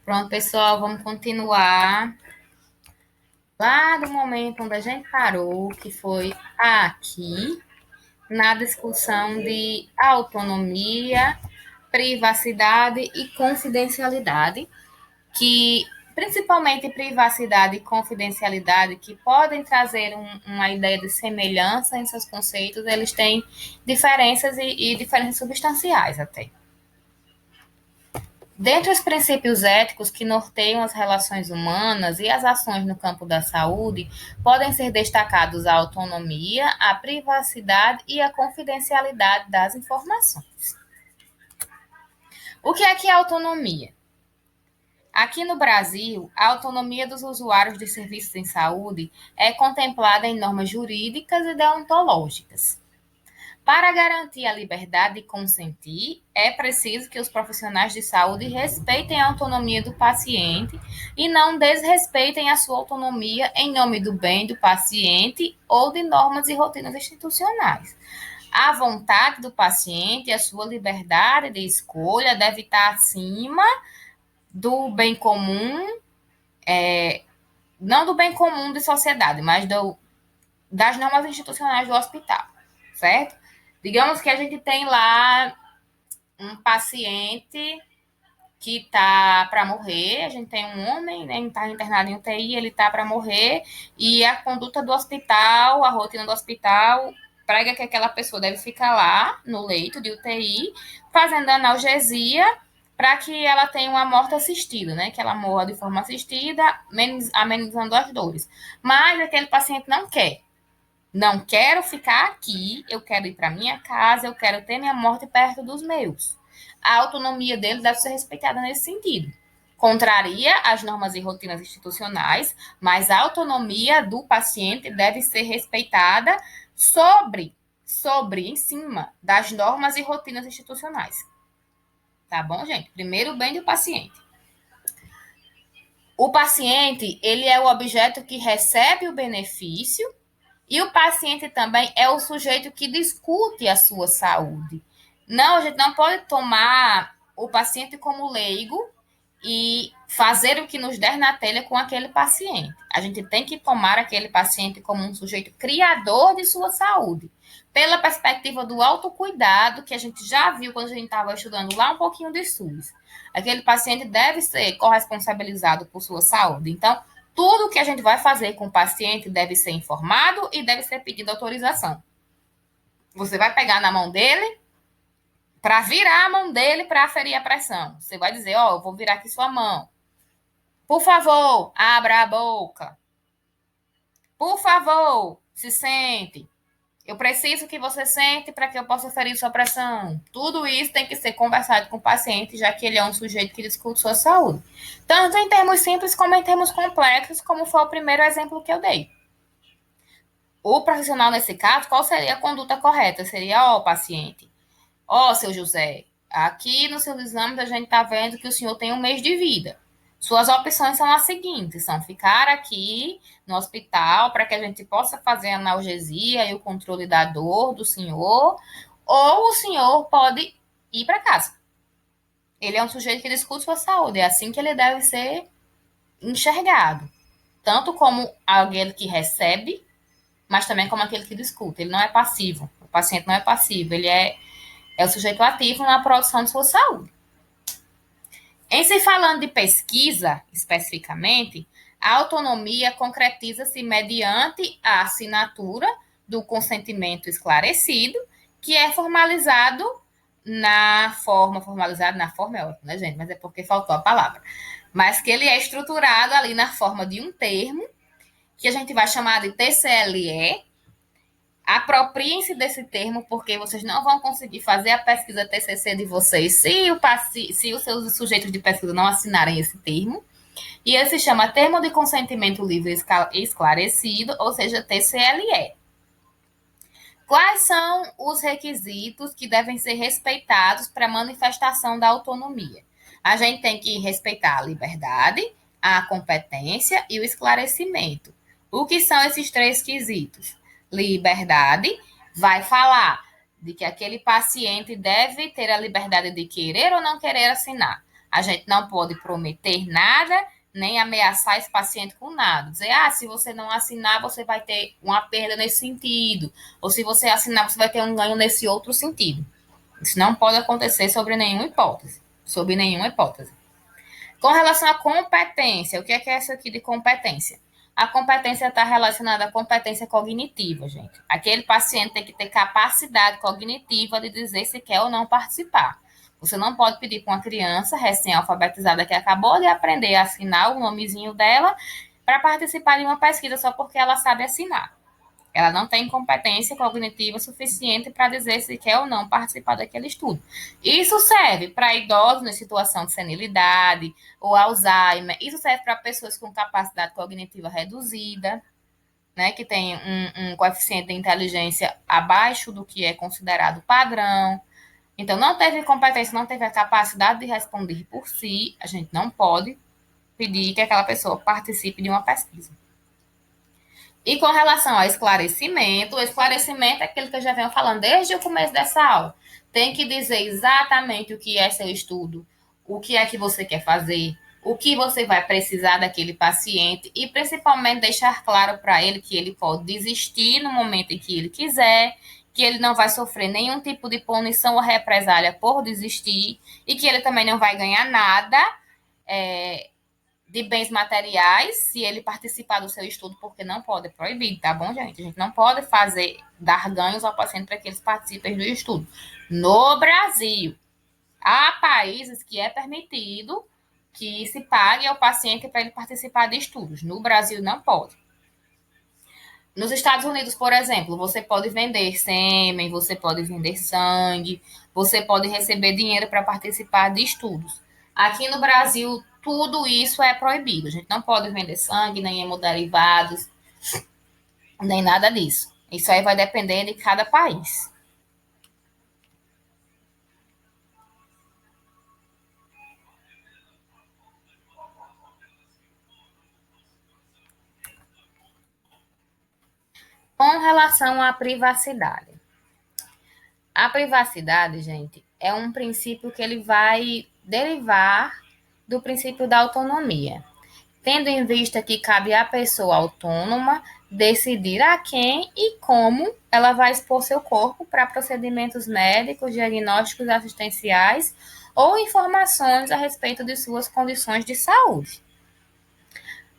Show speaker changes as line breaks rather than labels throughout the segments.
Pronto, pessoal, vamos continuar lá do momento onde a gente parou, que foi aqui, na discussão de autonomia, privacidade e confidencialidade, que principalmente privacidade e confidencialidade, que podem trazer uma ideia de semelhança em seus conceitos, eles têm diferenças e diferenças substanciais até. Dentre os princípios éticos que norteiam as relações humanas e as ações no campo da saúde, podem ser destacados a autonomia, a privacidade e a confidencialidade das informações. O que é autonomia? Aqui no Brasil, a autonomia dos usuários de serviços em saúde é contemplada em normas jurídicas e deontológicas. Para garantir a liberdade de consentir, é preciso que os profissionais de saúde respeitem a autonomia do paciente e não desrespeitem a sua autonomia em nome do bem do paciente ou de normas e rotinas institucionais. A vontade do paciente e a sua liberdade de escolha deve estar acima do bem comum, não do bem comum de sociedade, mas das normas institucionais do hospital, certo? Digamos que a gente tem lá um paciente que está para morrer, a gente tem um homem, né, está internado em UTI, ele está para morrer, e a conduta do hospital, a rotina do hospital, prega que aquela pessoa deve ficar lá no leito de UTI, fazendo analgesia, para que ela tenha uma morte assistida, né? Que ela morra de forma assistida, amenizando as dores. Mas aquele paciente não quer. Não quero ficar aqui, eu quero ir para minha casa, eu quero ter minha morte perto dos meus. A autonomia dele deve ser respeitada nesse sentido. Contraria as normas e rotinas institucionais, mas a autonomia do paciente deve ser respeitada em cima das normas e rotinas institucionais. Tá bom, gente? Primeiro, o bem do paciente. O paciente, ele é o objeto que recebe o benefício e o paciente também é o sujeito que discute a sua saúde. Não, a gente não pode tomar o paciente como leigo e fazer o que nos der na telha com aquele paciente. A gente tem que tomar aquele paciente como um sujeito criador de sua saúde. Pela perspectiva do autocuidado, que a gente já viu quando a gente estava estudando lá um pouquinho de SUS. Aquele paciente deve ser corresponsabilizado por sua saúde. Então, tudo que a gente vai fazer com o paciente deve ser informado e deve ser pedido autorização. Você vai pegar na mão dele para virar a mão dele para aferir a pressão. Você vai dizer, ó, eu vou virar aqui sua mão. Por favor, abra a boca. Por favor, se sente. Eu preciso que você sente para que eu possa aferir sua pressão. Tudo isso tem que ser conversado com o paciente, já que ele é um sujeito que discute sua saúde. Tanto em termos simples como em termos complexos, como foi o primeiro exemplo que eu dei. O profissional, nesse caso, qual seria a conduta correta? Seria, ó, paciente, ó, seu José, aqui nos seus exames a gente está vendo que o senhor tem um mês de vida. Suas opções são as seguintes: são ficar aqui no hospital para que a gente possa fazer a analgesia e o controle da dor do senhor, ou o senhor pode ir para casa. Ele é um sujeito que discute sua saúde, é assim que ele deve ser enxergado, tanto como alguém que recebe, mas também como aquele que discute. Ele não é passivo, o paciente não é passivo, ele é o sujeito ativo na produção de sua saúde. Em se falando de pesquisa, especificamente, a autonomia concretiza-se mediante a assinatura do consentimento esclarecido, que é formalizado formalizado na forma é ótimo, né, gente? Mas é porque faltou a palavra. Mas que ele é estruturado ali na forma de um termo, que a gente vai chamar de TCLE. Apropriem-se desse termo, porque vocês não vão conseguir fazer a pesquisa TCC de vocês se os seus sujeitos de pesquisa não assinarem esse termo. E ele se chama Termo de Consentimento Livre e Esclarecido, ou seja, TCLE. Quais são os requisitos que devem ser respeitados para a manifestação da autonomia? A gente tem que respeitar a liberdade, a competência e o esclarecimento. O que são esses três quesitos? Liberdade vai falar de que aquele paciente deve ter a liberdade de querer ou não querer assinar. A gente não pode prometer nada, nem ameaçar esse paciente com nada. Dizer, se você não assinar, você vai ter uma perda nesse sentido. Ou se você assinar, você vai ter um ganho nesse outro sentido. Isso não pode acontecer sobre nenhuma hipótese. Sobre nenhuma hipótese. Com relação à competência, o que é isso aqui de competência? A competência está relacionada à competência cognitiva, gente. Aquele paciente tem que ter capacidade cognitiva de dizer se quer ou não participar. Você não pode pedir para uma criança recém-alfabetizada que acabou de aprender a assinar o nomezinho dela para participar de uma pesquisa só porque ela sabe assinar. Ela não tem competência cognitiva suficiente para dizer se quer ou não participar daquele estudo. Isso serve para idosos em situação de senilidade ou Alzheimer. Isso serve para pessoas com capacidade cognitiva reduzida, né, que tem um coeficiente de inteligência abaixo do que é considerado padrão. Então, não teve competência, não teve a capacidade de responder por si, a gente não pode pedir que aquela pessoa participe de uma pesquisa. E com relação ao esclarecimento, o esclarecimento é aquilo que eu já venho falando desde o começo dessa aula. Tem que dizer exatamente o que é seu estudo, o que é que você quer fazer, o que você vai precisar daquele paciente e principalmente deixar claro para ele que ele pode desistir no momento em que ele quiser, que ele não vai sofrer nenhum tipo de punição ou represália por desistir e que ele também não vai ganhar nada de bens materiais se ele participar do seu estudo, porque não pode, é proibido, tá bom, gente? A gente não pode dar ganhos ao paciente para que eles participem do estudo. No Brasil, há países que é permitido que se pague ao paciente para ele participar de estudos. No Brasil, não pode. Nos Estados Unidos, por exemplo, você pode vender sêmen, você pode vender sangue, você pode receber dinheiro para participar de estudos. Aqui no Brasil, tudo isso é proibido. A gente não pode vender sangue, nem hemoderivados, nem nada disso. Isso aí vai depender de cada país. Com relação à privacidade. A privacidade, gente, é um princípio que ele vai derivar do princípio da autonomia, tendo em vista que cabe à pessoa autônoma decidir a quem e como ela vai expor seu corpo para procedimentos médicos, diagnósticos assistenciais ou informações a respeito de suas condições de saúde.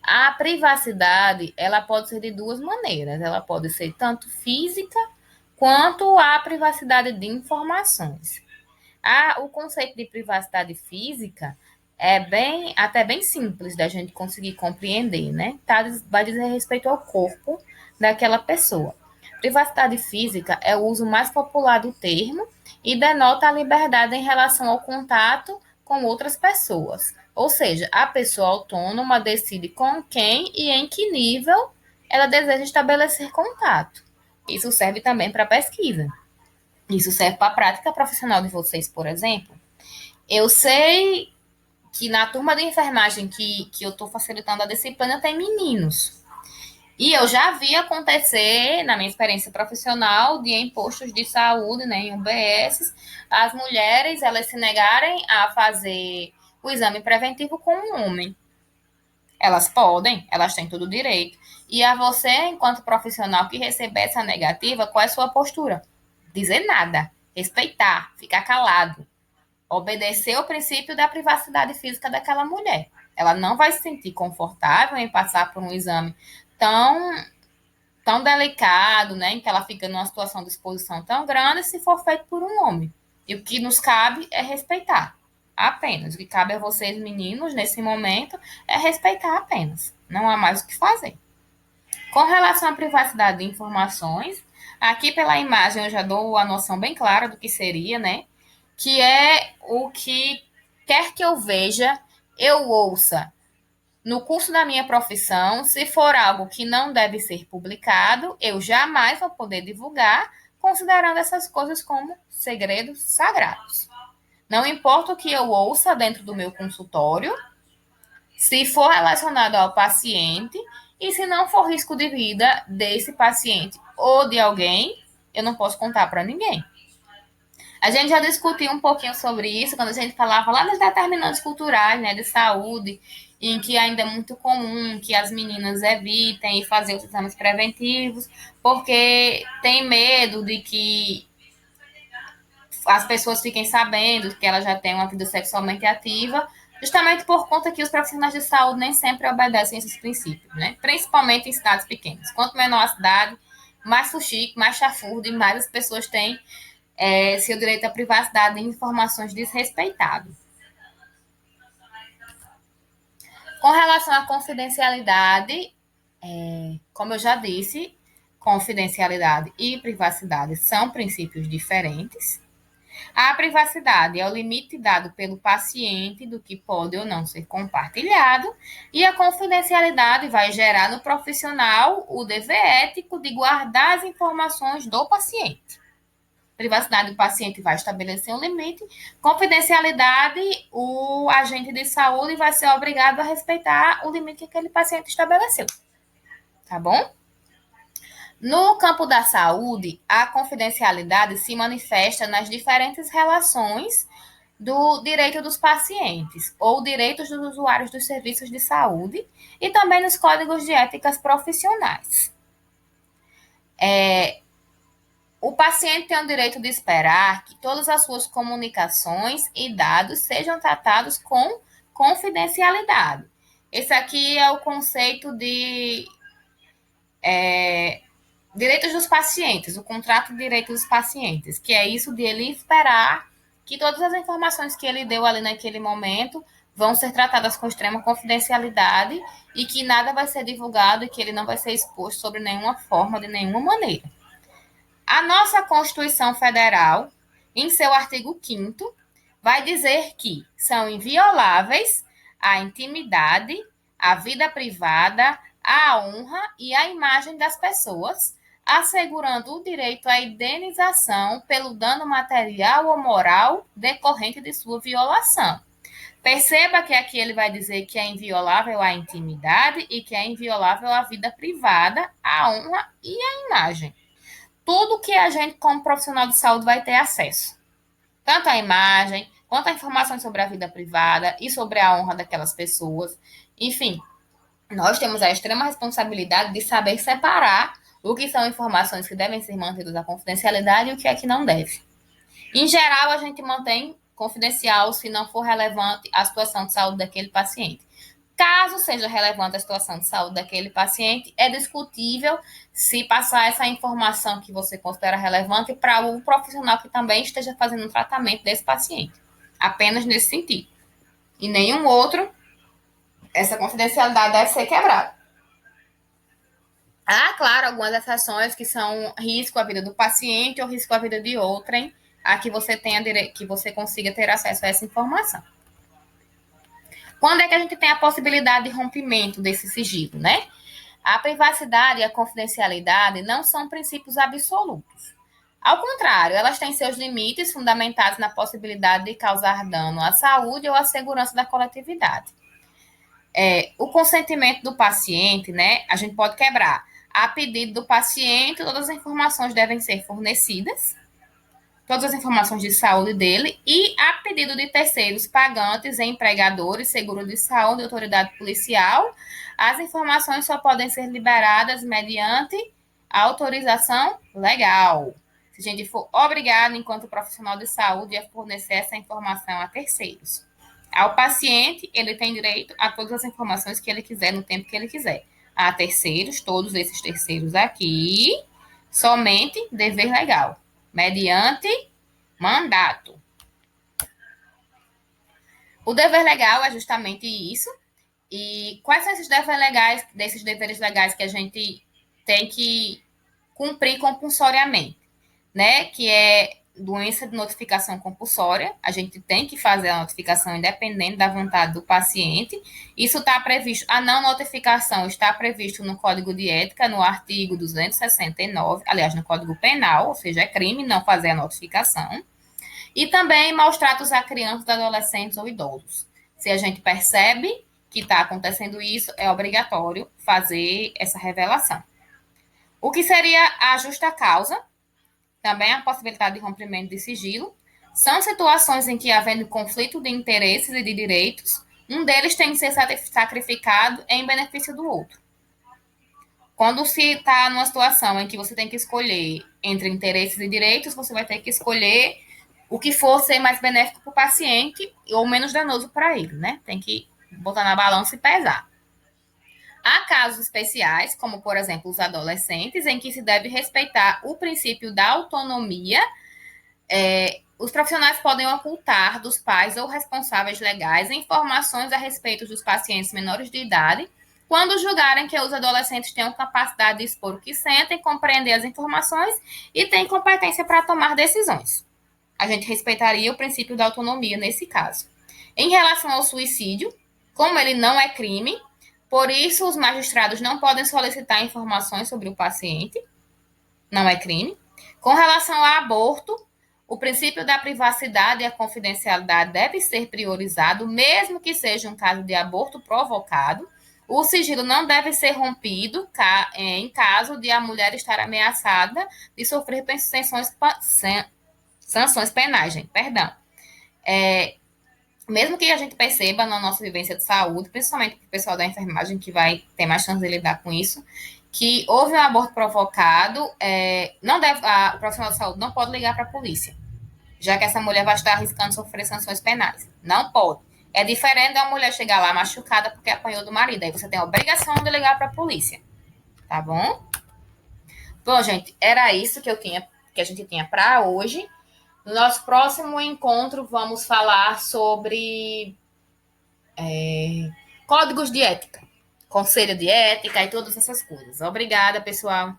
A privacidade, ela pode ser de duas maneiras. Ela pode ser tanto física quanto a privacidade de informações. O conceito de privacidade física é até bem simples da gente conseguir compreender, né? Vai dizer respeito ao corpo daquela pessoa. Privacidade física é o uso mais popular do termo e denota a liberdade em relação ao contato com outras pessoas. Ou seja, a pessoa autônoma decide com quem e em que nível ela deseja estabelecer contato. Isso serve também para pesquisa. Isso serve para a prática profissional de vocês, por exemplo. Eu sei que na turma de enfermagem que eu estou facilitando a disciplina tem meninos. E eu já vi acontecer, na minha experiência profissional, de em postos de saúde, né, em UBS, as mulheres elas se negarem a fazer o exame preventivo com um homem. Elas podem, elas têm todo o direito. E a você, enquanto profissional que receber essa negativa, qual é a sua postura? Dizer nada, respeitar, ficar calado, obedecer o princípio da privacidade física daquela mulher. Ela não vai se sentir confortável em passar por um exame tão, tão delicado, né, em que ela fica numa situação de exposição tão grande se for feito por um homem. E o que nos cabe é respeitar. Apenas. O que cabe a vocês, meninos, nesse momento, é respeitar apenas. Não há mais o que fazer. Com relação à privacidade de informações, aqui pela imagem eu já dou a noção bem clara do que seria, né? Que é o que quer que eu veja, eu ouça no curso da minha profissão, se for algo que não deve ser publicado, eu jamais vou poder divulgar, considerando essas coisas como segredos sagrados. Não importa o que eu ouça dentro do meu consultório, se for relacionado ao paciente e se não for risco de vida desse paciente ou de alguém, eu não posso contar para ninguém. A gente já discutiu um pouquinho sobre isso quando a gente falava lá das determinantes culturais, né, de saúde, em que ainda é muito comum que as meninas evitem fazer os exames preventivos, porque tem medo de que as pessoas fiquem sabendo que ela já tem uma vida sexualmente ativa, justamente por conta que os profissionais de saúde nem sempre obedecem esses princípios, né? Principalmente em cidades pequenas. Quanto menor a cidade, mais fuxico, mais chafurdo e mais as pessoas têm seu direito à privacidade e informações desrespeitado. Com relação à confidencialidade, como eu já disse, confidencialidade e privacidade são princípios diferentes. A privacidade é o limite dado pelo paciente do que pode ou não ser compartilhado, e a confidencialidade vai gerar no profissional o dever ético de guardar as informações do paciente. Privacidade do paciente vai estabelecer um limite, confidencialidade, o agente de saúde vai ser obrigado a respeitar o limite que aquele paciente estabeleceu. Tá bom? No campo da saúde, a confidencialidade se manifesta nas diferentes relações do direito dos pacientes ou direitos dos usuários dos serviços de saúde e também nos códigos de éticas profissionais. O paciente tem o direito de esperar que todas as suas comunicações e dados sejam tratados com confidencialidade. Esse aqui é o conceito de direitos dos pacientes, o contrato de direitos dos pacientes, que é isso de ele esperar que todas as informações que ele deu ali naquele momento vão ser tratadas com extrema confidencialidade e que nada vai ser divulgado e que ele não vai ser exposto sobre nenhuma forma, de nenhuma maneira. A nossa Constituição Federal, em seu artigo 5º, vai dizer que são invioláveis a intimidade, a vida privada, a honra e a imagem das pessoas, assegurando o direito à indenização pelo dano material ou moral decorrente de sua violação. Perceba que aqui ele vai dizer que é inviolável a intimidade e que é inviolável a vida privada, a honra e a imagem. Tudo que a gente, como profissional de saúde, vai ter acesso. Tanto a imagem, quanto a informações sobre a vida privada e sobre a honra daquelas pessoas. Enfim, nós temos a extrema responsabilidade de saber separar o que são informações que devem ser mantidas à confidencialidade e o que é que não deve. Em geral, a gente mantém confidencial se não for relevante a situação de saúde daquele paciente. Caso seja relevante a situação de saúde daquele paciente, é discutível se passar essa informação que você considera relevante para o profissional que também esteja fazendo um tratamento desse paciente. Apenas nesse sentido. E nenhum outro, essa confidencialidade deve ser quebrada. Há, claro, algumas exceções que são risco à vida do paciente ou risco à vida de outrem, a que você tenha que você consiga ter acesso a essa informação. Quando é que a gente tem a possibilidade de rompimento desse sigilo, né? A privacidade e a confidencialidade não são princípios absolutos. Ao contrário, elas têm seus limites fundamentados na possibilidade de causar dano à saúde ou à segurança da coletividade. O consentimento do paciente, né? A gente pode quebrar. A pedido do paciente, todas as informações devem ser fornecidas, todas as informações de saúde dele, e a pedido de terceiros pagantes, empregadores, seguro de saúde, autoridade policial, as informações só podem ser liberadas mediante autorização legal. Se a gente for obrigado, enquanto profissional de saúde, a fornecer essa informação a terceiros. Ao paciente, ele tem direito a todas as informações que ele quiser, no tempo que ele quiser. A terceiros, todos esses terceiros aqui, somente dever legal, mediante mandato. O dever legal é justamente isso. E quais são esses deveres legais, desses deveres legais que a gente tem que cumprir compulsoriamente, né? Que é doença de notificação compulsória. A gente tem que fazer a notificação independente da vontade do paciente. Isso está previsto, a não notificação está previsto no Código de Ética, no artigo 269, aliás, no Código Penal, ou seja, é crime não fazer a notificação. E também maus tratos a crianças, adolescentes ou idosos. Se a gente percebe que está acontecendo isso, é obrigatório fazer essa revelação. O que seria a justa causa? Também a possibilidade de rompimento de sigilo. São situações em que, havendo conflito de interesses e de direitos, um deles tem que ser sacrificado em benefício do outro. Quando se está numa situação em que você tem que escolher entre interesses e direitos, você vai ter que escolher o que for ser mais benéfico para o paciente ou menos danoso para ele, né? Tem que botar na balança e pesar. Há casos especiais, como por exemplo os adolescentes, em que se deve respeitar o princípio da autonomia. Os profissionais podem ocultar dos pais ou responsáveis legais informações a respeito dos pacientes menores de idade, quando julgarem que os adolescentes têm capacidade de expor o que sentem, compreender as informações e têm competência para tomar decisões. A gente respeitaria o princípio da autonomia nesse caso. Em relação ao suicídio, como ele não é crime, por isso os magistrados não podem solicitar informações sobre o paciente, não é crime. Com relação ao aborto, o princípio da privacidade e a confidencialidade deve ser priorizado, mesmo que seja um caso de aborto provocado. O sigilo não deve ser rompido em caso de a mulher estar ameaçada de sofrer sanções penais, gente, perdão. Mesmo que a gente perceba na nossa vivência de saúde, principalmente para o pessoal da enfermagem que vai ter mais chance de lidar com isso, que houve um aborto provocado, não deve, a profissional de saúde não pode ligar para a polícia, já que essa mulher vai estar arriscando sofrer sanções penais. Não pode. É diferente da mulher chegar lá machucada porque apanhou do marido. Aí você tem a obrigação de ligar para a polícia. Tá bom? Bom, gente, era isso que a gente tinha para hoje. No nosso próximo encontro, vamos falar sobre códigos de ética, conselho de ética e todas essas coisas. Obrigada, pessoal.